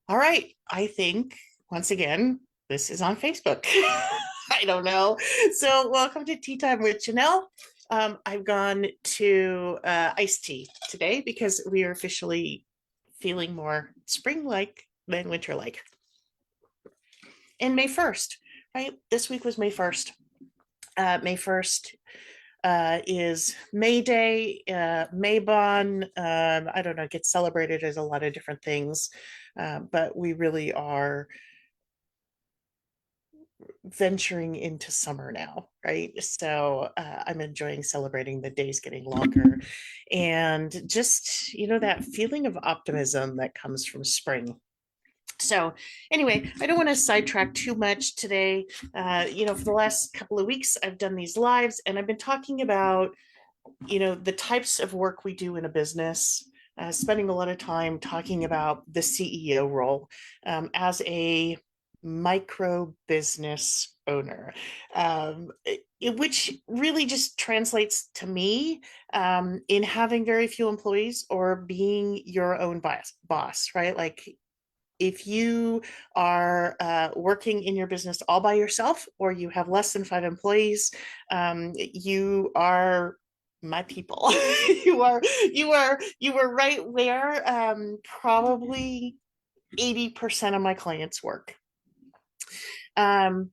All right. I think once again, this is on Facebook. I don't know. So, welcome to Tea Time with Jenell. I've gone to iced tea today because we are officially feeling more spring like than winter like. And May 1st, right? This week was May 1st. May 1st is May Day, Maybon. I don't know, it gets celebrated as a lot of different things, but we really are venturing into summer now, right? So I'm enjoying celebrating the days getting longer and just, that feeling of optimism that comes from spring. So, anyway, I don't want to sidetrack too much today. For the last couple of weeks, I've done these lives and I've been talking about, the types of work we do in a business. Spending a lot of time talking about the CEO role as a micro business owner, which really just translates to me in having very few employees or being your own boss, right? Like if you are working in your business all by yourself or you have less than 5 employees, you are my people. You are right where probably 80% of my clients work. And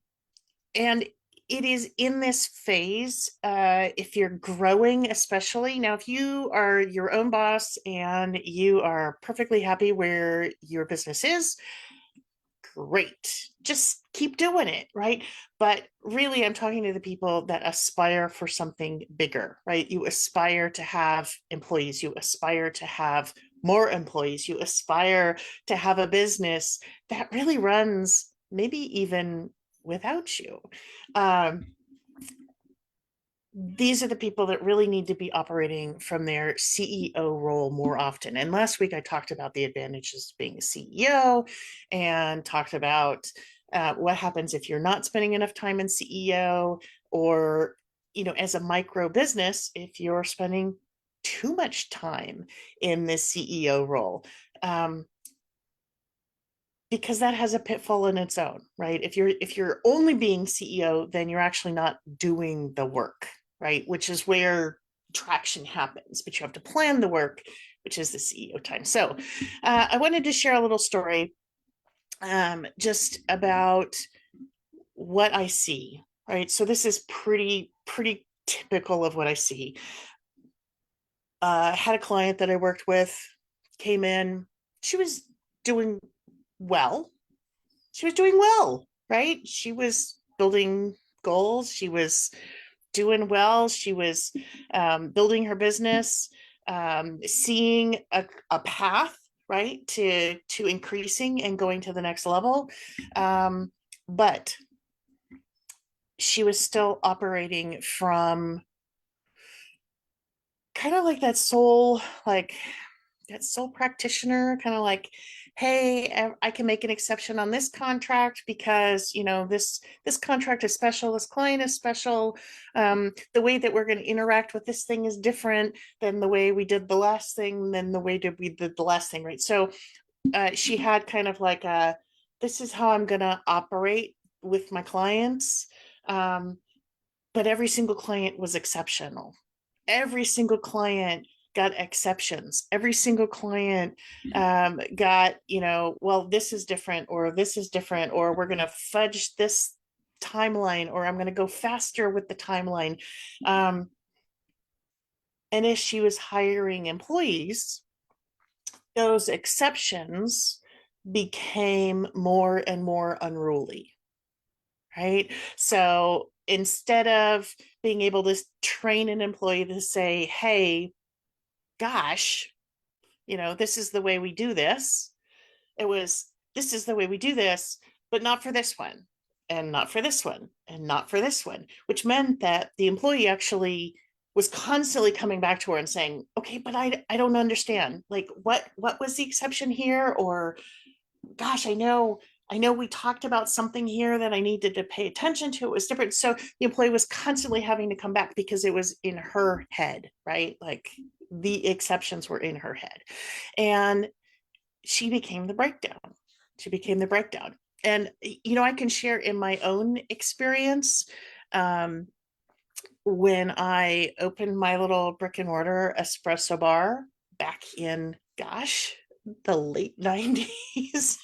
it is in this phase, if you're growing, especially now, if you are your own boss and you are perfectly happy where your business is, great. Just keep doing it, right? But really, I'm talking to the people that aspire for something bigger, right? You aspire to have employees, you aspire to have more employees, you aspire to have a business that really runs maybe even without you. Um, these are the people that really need to be operating from their CEO role more often. And last week I talked about the advantages of being a CEO and talked about what happens if you're not spending enough time in CEO, or, as a micro business, if you're spending too much time in this CEO role. Because that has a pitfall in its own, right? If you're only being CEO, then you're actually not doing the work, right? Which is where traction happens, but you have to plan the work, which is the CEO time. So I wanted to share a little story just about what I see, right? So this is pretty typical of what I see. I had a client that I worked with, came in, she was doing well. She was doing well, right? She was building goals. She was doing well. She was building her business, seeing a path, right, to increasing and going to the next level. But she was still operating from kind of like that sole practitioner, kind of like, hey, I can make an exception on this contract because this contract is special, this client is special, the way that we're going to interact with this thing is different than the way we did the last thing, than the way that we did the last thing, right? So she had kind of like this is how I'm going to operate with my clients. But every single client was exceptional. Every single client got exceptions. Every single client got, well, this is different, or this is different, or we're going to fudge this timeline, or I'm going to go faster with the timeline. And as she was hiring employees, those exceptions became more and more unruly, right? So instead of being able to train an employee to say, hey, gosh, this is the way we do this, it was, this is the way we do this, but not for this one, and not for this one, and not for this one, which meant that the employee actually was constantly coming back to her and saying, okay, but I don't understand. Like, what was the exception here? Or, gosh, I know we talked about something here that I needed to pay attention to. It was different. So the employee was constantly having to come back because it was in her head, right? Like the exceptions were in her head. And she became the breakdown, she became the breakdown. And, I can share in my own experience. Um, when I opened my little brick and mortar espresso bar back in, gosh, the late 90s.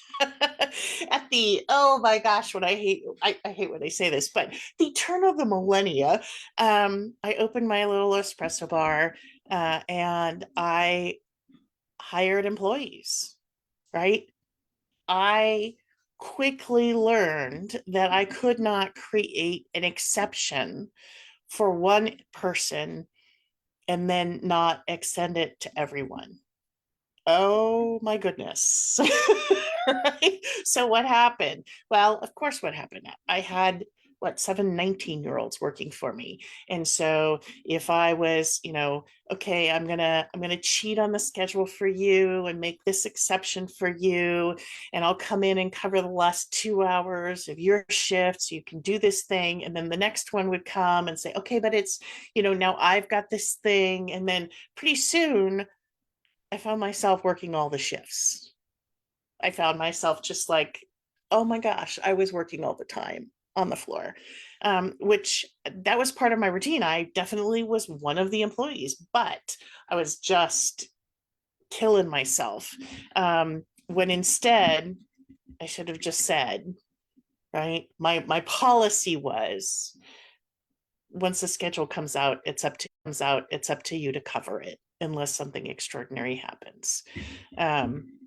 At the, oh my gosh, what I hate when I say this, but the turn of the millennia, I opened my little espresso bar, and I hired employees, right? I quickly learned that I could not create an exception for one person and then not extend it to everyone. Oh my goodness. Right? So what happened? Well, of course, what happened? I had seven 19-year-olds working for me. And so if I was, okay, I'm gonna cheat on the schedule for you and make this exception for you, and I'll come in and cover the last 2 hours of your shift so you can do this thing. And then the next one would come and say, okay, but it's, now I've got this thing. And then pretty soon I found myself working all the shifts. I found myself just like, oh my gosh, I was working all the time on the floor, which that was part of my routine. I definitely was one of the employees, but I was just killing myself. When instead, I should have just said, right, my policy was, once the schedule comes out, it's up to you to cover it unless something extraordinary happens. Um,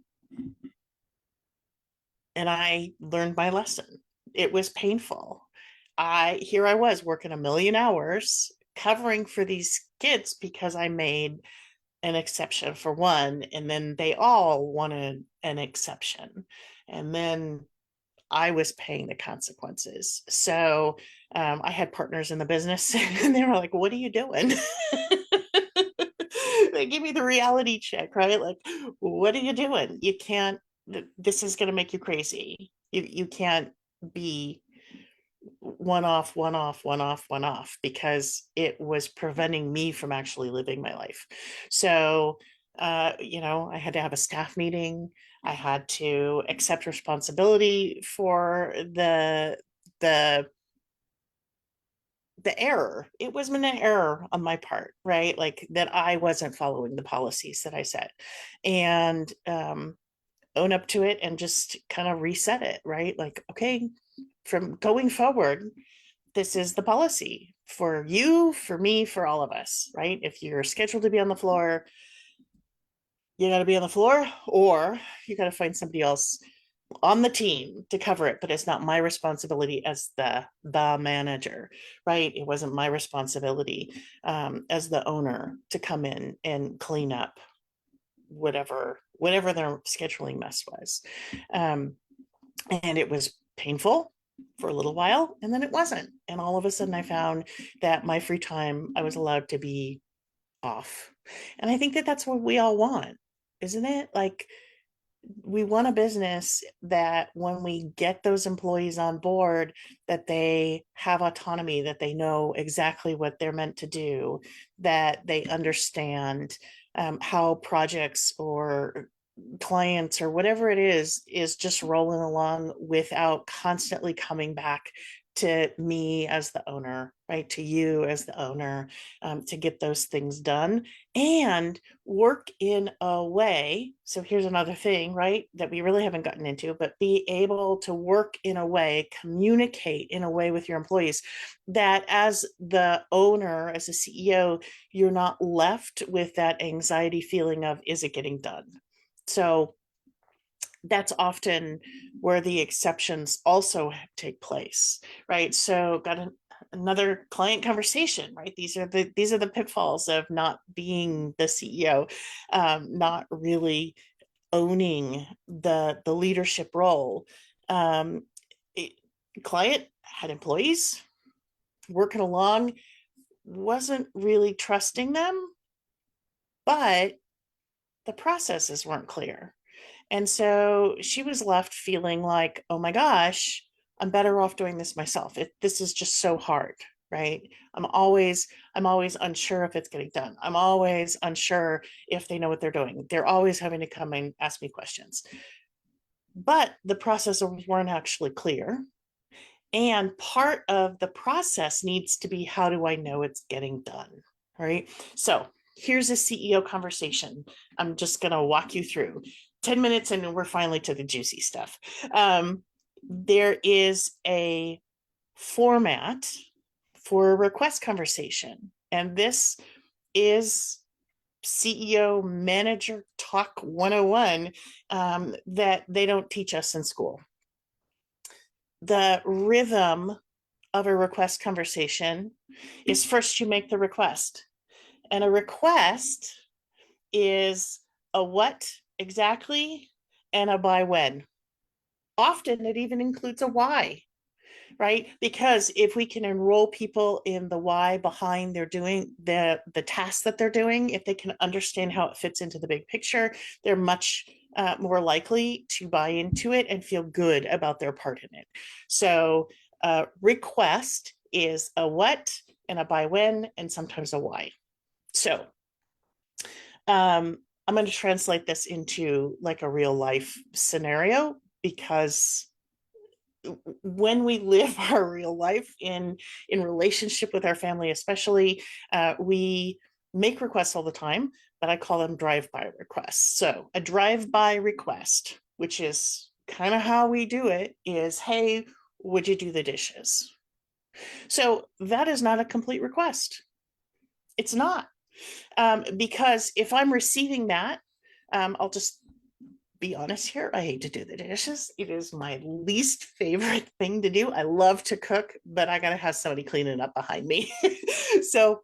and I learned my lesson. It was painful. I was working a million hours covering for these kids because I made an exception for one, and then they all wanted an exception. And then I was paying the consequences. So I had partners in the business and they were like, what are you doing? They give me the reality check, right? Like, what are you doing? You can't, this is going to make you crazy. You can't be one off, one off, one off, one off, because it was preventing me from actually living my life. So, I had to have a staff meeting. I had to accept responsibility for the the error. It was an error on my part, right? Like that I wasn't following the policies that I set, and own up to it and just kind of reset it, right? Like, okay, from going forward, this is the policy for you, for me, for all of us, right? If you're scheduled to be on the floor, you got to be on the floor, or you got to find somebody else on the team to cover it. But it's not my responsibility as the manager, right? It wasn't my responsibility as the owner to come in and clean up whatever their scheduling mess was. um, and it was painful for a little while, and then it wasn't, and all of a sudden I found that my free time, I was allowed to be off. And I think that that's what we all want, isn't it? Like, we want a business that when we get those employees on board, that they have autonomy, that they know exactly what they're meant to do, that they understand how projects or clients or whatever it is just rolling along without constantly coming back to me as the owner, right? To you as the owner, to get those things done and work in a way. So here's another thing, right? That we really haven't gotten into, but be able to work in a way, communicate in a way with your employees that as the owner, as a CEO, you're not left with that anxiety feeling of, is it getting done? So that's often where the exceptions also take place, right? So got another client conversation, right? These are the pitfalls of not being the CEO, not really owning the leadership role. Um, it, Client had employees working along, wasn't really trusting them, but the processes weren't clear. And so she was left feeling like, oh my gosh, I'm better off doing this myself. This is just so hard, right? I'm always unsure if it's getting done. I'm always unsure if they know what they're doing. They're always having to come and ask me questions. but the processes weren't actually clear. And part of the process needs to be, how do I know it's getting done? Right. So here's a CEO conversation. I'm just going to walk you through 10 minutes and we're finally to the juicy stuff. There is a format for a request conversation, and this is CEO manager talk 101 that they don't teach us in school. The rhythm of a request conversation is, first you make the request, and a request is a what exactly and a by when. Often it even includes a why, right? Because if we can enroll people in the why behind they're doing the task that they're doing, if they can understand how it fits into the big picture, they're much more likely to buy into it and feel good about their part in it. So request is a what and a by when and sometimes a why. So I'm going to translate this into like a real life scenario, because when we live our real life in relationship with our family, especially, we make requests all the time, but I call them drive-by requests. So a drive-by request, which is kind of how we do it, is, hey, would you do the dishes? So that is not a complete request. It's not. Because if I'm receiving that, I'll just be honest here. I hate to do the dishes. It is my least favorite thing to do. I love to cook, but I got to have somebody clean it up behind me. So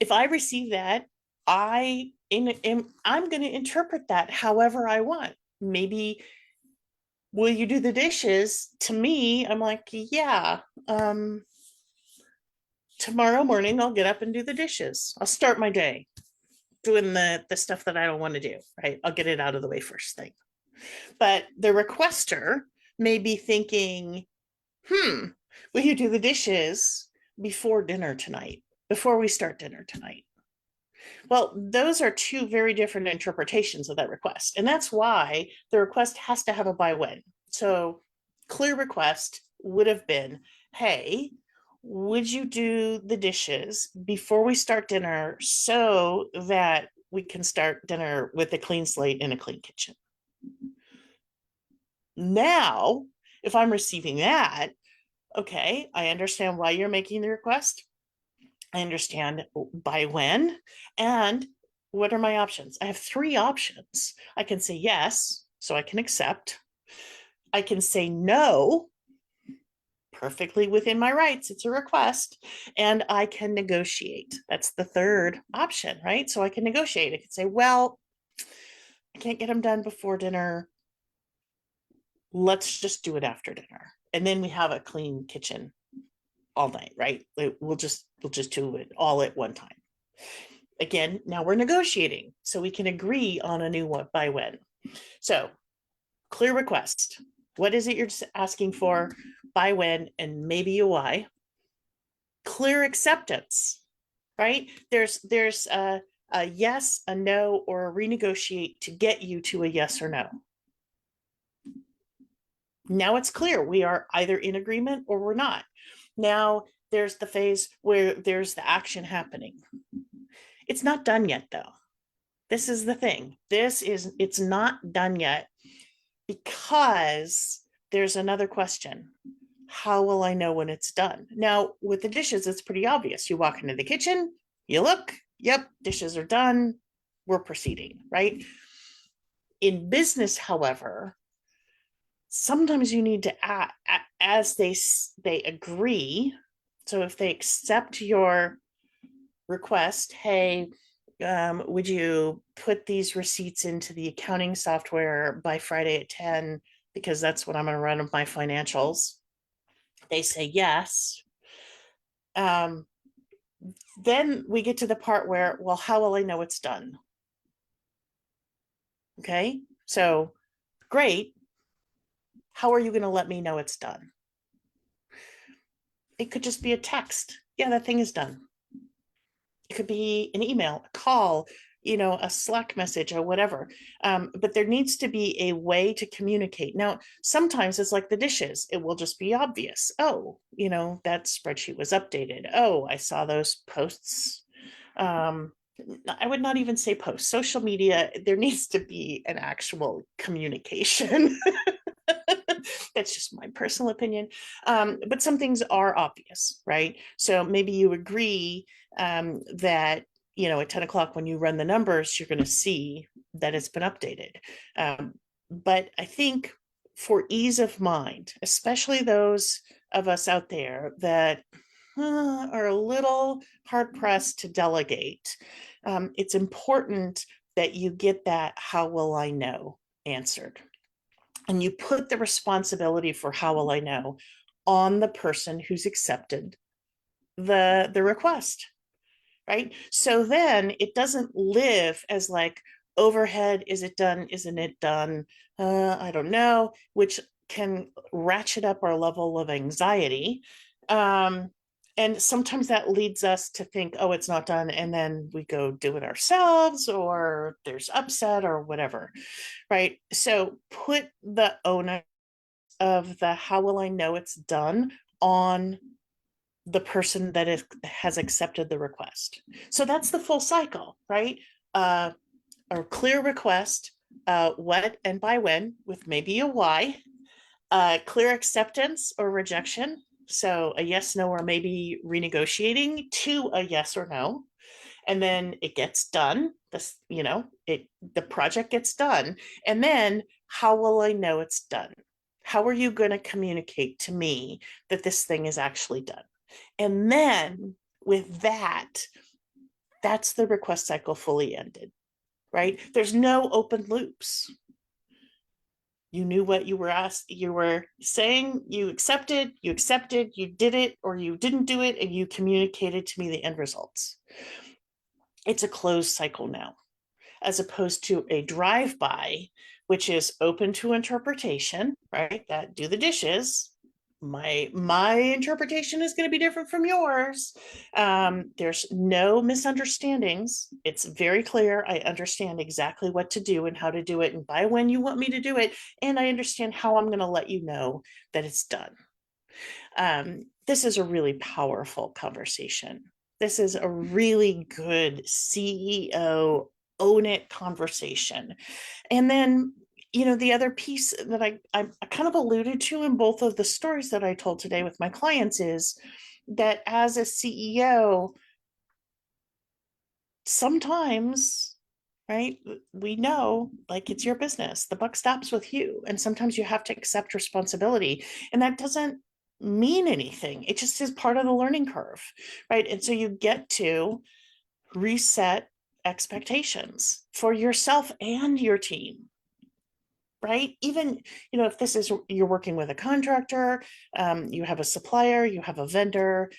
if I receive that, I'm going to interpret that however I want. Maybe, will you do the dishes? To me, I'm like, yeah. Tomorrow morning, I'll get up and do the dishes. I'll start my day doing the stuff that I don't want to do, right? I'll get it out of the way first thing. But the requester may be thinking, will you do the dishes before dinner tonight, before we start dinner tonight? Well, those are two very different interpretations of that request. And that's why the request has to have a by when. So clear request would have been, hey, would you do the dishes before we start dinner so that we can start dinner with a clean slate in a clean kitchen? Now, if I'm receiving that, okay, I understand why you're making the request. I understand by when, and what are my options? I have three options. I can say yes, so I can accept. I can say no, perfectly within my rights. It's a request. And I can negotiate. That's the third option, right? So I can negotiate. I can say, well, I can't get them done before dinner. Let's just do it after dinner. And then we have a clean kitchen all night, right? We'll just do it all at one time. Again, now we're negotiating, so we can agree on a new one by when. So clear request. What is it you're asking for, by when, and maybe a why? Clear acceptance, right? There's a yes, a no, or a renegotiate to get you to a yes or no. Now it's clear we are either in agreement or we're not. Now there's the phase where there's the action happening. It's not done yet, though. This is the thing. It's not done yet, because there's another question. How will I know when it's done? Now, with the dishes, it's pretty obvious. You walk into the kitchen, you look, yep, dishes are done, we're proceeding, right? In business, however, sometimes you need to as they agree. So if they accept your request, hey, would you put these receipts into the accounting software by Friday at 10, because that's what I'm going to run my financials? They say yes. Then we get to the part where, well, how will I know it's done? Okay, so great. How are you going to let me know it's done? It could just be a text. Yeah, that thing is done. It could be an email, a call, a Slack message or whatever. But there needs to be a way to communicate. Now, sometimes it's like the dishes, it will just be obvious. Oh, that spreadsheet was updated. Oh, I saw those posts. I would not even say posts, social media, there needs to be an actual communication. That's just my personal opinion. But some things are obvious, right? So maybe you agree that, at 10 o'clock when you run the numbers, you're going to see that it's been updated. But I think for ease of mind, especially those of us out there that are a little hard pressed to delegate, it's important that you get that "how will I know" answered. And you put the responsibility for "how will I know" on the person who's accepted the request, right? So then it doesn't live as like overhead, is it done, isn't it done, I don't know, which can ratchet up our level of anxiety. And sometimes that leads us to think, oh, it's not done, and then we go do it ourselves, or there's upset or whatever, right? So put the onus of the "how will I know it's done" on the person that has accepted the request. So that's the full cycle, right? A clear request, what and by when, with maybe a why, clear acceptance or rejection. So a yes, no, or maybe renegotiating to a yes or no. And then it gets done. The project gets done. And then how will I know it's done? How are you going to communicate to me that this thing is actually done? And then with that, that's the request cycle fully ended, right? There's no open loops. You knew what you were asked, you were saying, you accepted, you did it, or you didn't do it, and you communicated to me the end results. It's a closed cycle now, as opposed to a drive-by, which is open to interpretation, right? That do the dishes. My interpretation is going to be different from yours. There's no misunderstandings. It's very clear. I understand exactly what to do and how to do it, and by when you want me to do it, and I understand how I'm going to let you know that it's done. This is a really powerful conversation. This is a really good CEO own it conversation. And then, the other piece that I kind of alluded to in both of the stories that I told today with my clients is that as a CEO, sometimes, right, we know, like, it's your business, the buck stops with you, and sometimes you have to accept responsibility, and that doesn't mean anything. It just is part of the learning curve, right? And so you get to reset expectations for yourself and your team, right? Even, if this is, you're working with a contractor, you have a supplier, you have a vendor,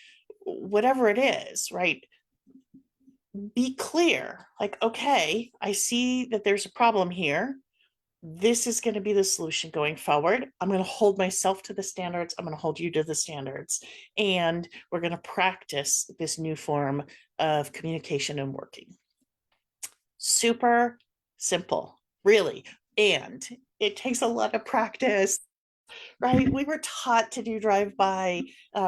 whatever it is, right? Be clear, like, okay, I see that there's a problem here. This is going to be the solution going forward. I'm going to hold myself to the standards. I'm going to hold you to the standards. And we're going to practice this new form of communication and working. Super simple, really. And it takes a lot of practice, right? We were taught to do drive-by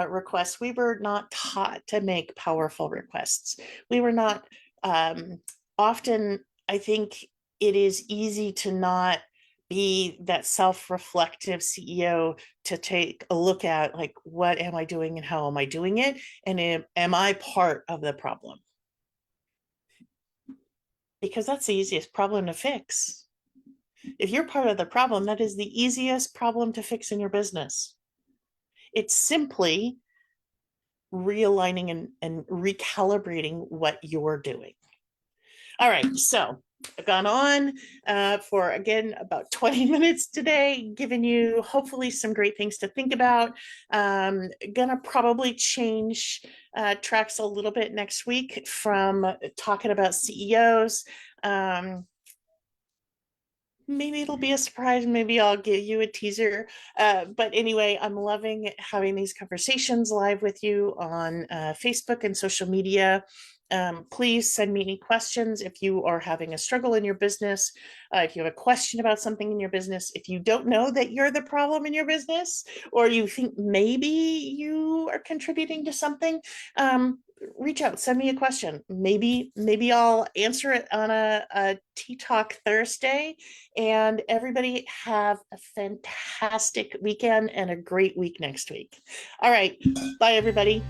requests. We were not taught to make powerful requests. We were not, often, I think it is easy to not be that self-reflective CEO, to take a look at, like, what am I doing and how am I doing it? And am I part of the problem? Because that's the easiest problem to fix. If you're part of the problem, that is the easiest problem to fix in your business. It's simply realigning and recalibrating what you're doing. All right, so I've gone on for, again, about 20 minutes today, giving you hopefully some great things to think about. Gonna probably change tracks a little bit next week from talking about CEOs. maybe it'll be a surprise. Maybe I'll give you a teaser. But anyway, I'm loving having these conversations live with you on Facebook and social media. Please send me any questions if you are having a struggle in your business, if you have a question about something in your business, if you don't know that you're the problem in your business, or you think maybe you are contributing to something. Reach out, send me a question. Maybe I'll answer it on a Tea Talk Thursday. And everybody have a fantastic weekend and a great week next week. All right, bye everybody.